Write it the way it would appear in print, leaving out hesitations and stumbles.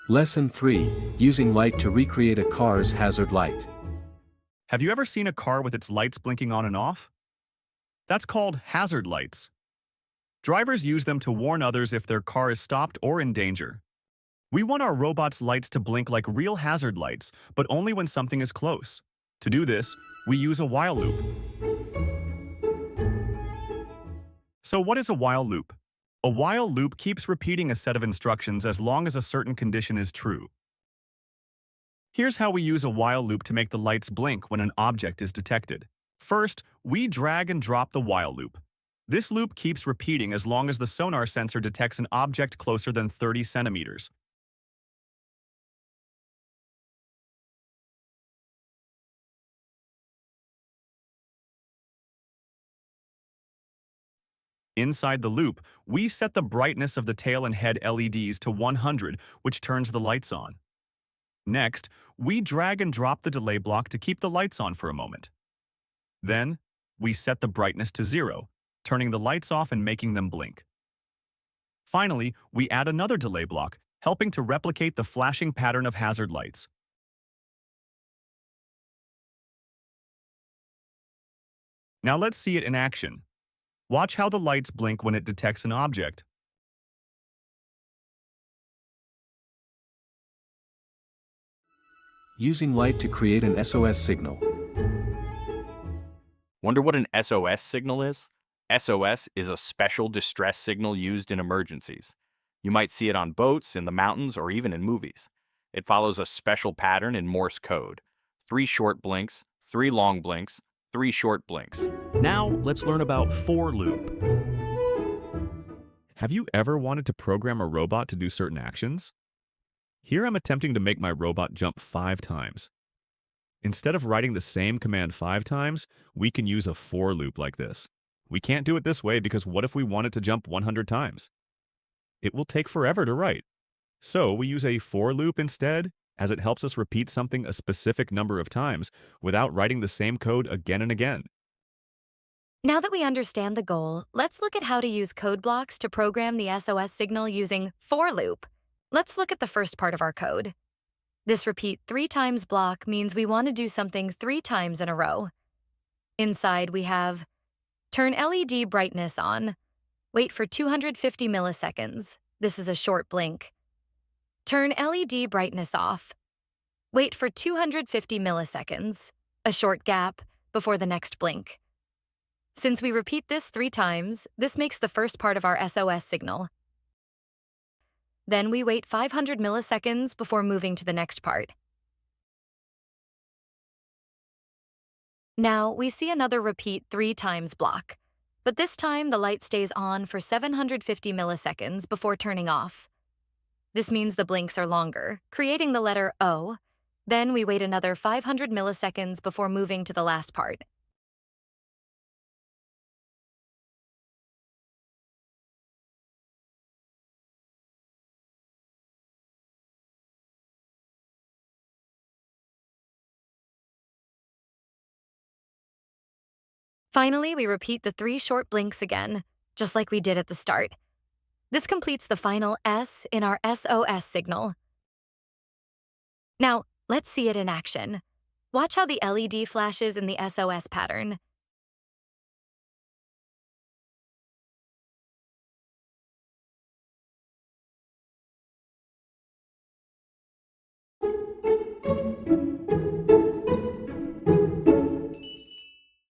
Lesson 3. Using light to recreate a car's hazard light. Have you ever seen a car with its lights blinking on and off? That's called hazard lights. Drivers use them to warn others if their car is stopped or in danger. We want our robot's lights to blink like real hazard lights, but only when something is close. To do this, we use a while loop. So what is a while loop? A while loop keeps repeating a set of instructions as long as a certain condition is true. Here's how we use a while loop to make the lights blink when an object is detected. First, we drag and drop the while loop. This loop keeps repeating as long as the sonar sensor detects an object closer than 30 centimeters. Inside the loop, we set the brightness of the tail and head LEDs to 100, which turns the lights on. Next, we drag and drop the delay block to keep the lights on for a moment. Then, we set the brightness to 0, turning the lights off and making them blink. Finally, we add another delay block, helping to replicate the flashing pattern of hazard lights. Now let's see it in action. Watch how the lights blink when it detects an object. Using light to create an SOS signal. Wonder what an SOS signal is? SOS is a special distress signal used in emergencies. You might see it on boats, in the mountains, or even in movies. It follows a special pattern in Morse code. 3 short blinks, 3 long blinks, 3 short blinks. Now, let's learn about for loop. Have you ever wanted to program a robot to do certain actions? Here I'm attempting to make my robot jump 5 times. Instead of writing the same command 5 times, we can use a for loop like this. We can't do it this way because what if we want it to jump 100 times? It will take forever to write. So we use a for loop instead, as it helps us repeat something a specific number of times without writing the same code again and again. Now that we understand the goal, let's look at how to use code blocks to program the SOS signal using for loop. Let's look at the first part of our code. This repeat 3 times block means we want to do something 3 times in a row. Inside we have turn LED brightness on. Wait for 250 milliseconds. This is a short blink. Turn LED brightness off. Wait for 250 milliseconds, a short gap before the next blink. Since we repeat this 3 times, this makes the first part of our SOS signal. Then we wait 500 milliseconds before moving to the next part. Now we see another repeat 3 times block, but this time the light stays on for 750 milliseconds before turning off. This means the blinks are longer, creating the letter O. Then we wait another 500 milliseconds before moving to the last part. Finally, we repeat the 3 short blinks again, just like we did at the start. This completes the final S in our SOS signal. Now, let's see it in action. Watch how the LED flashes in the SOS pattern.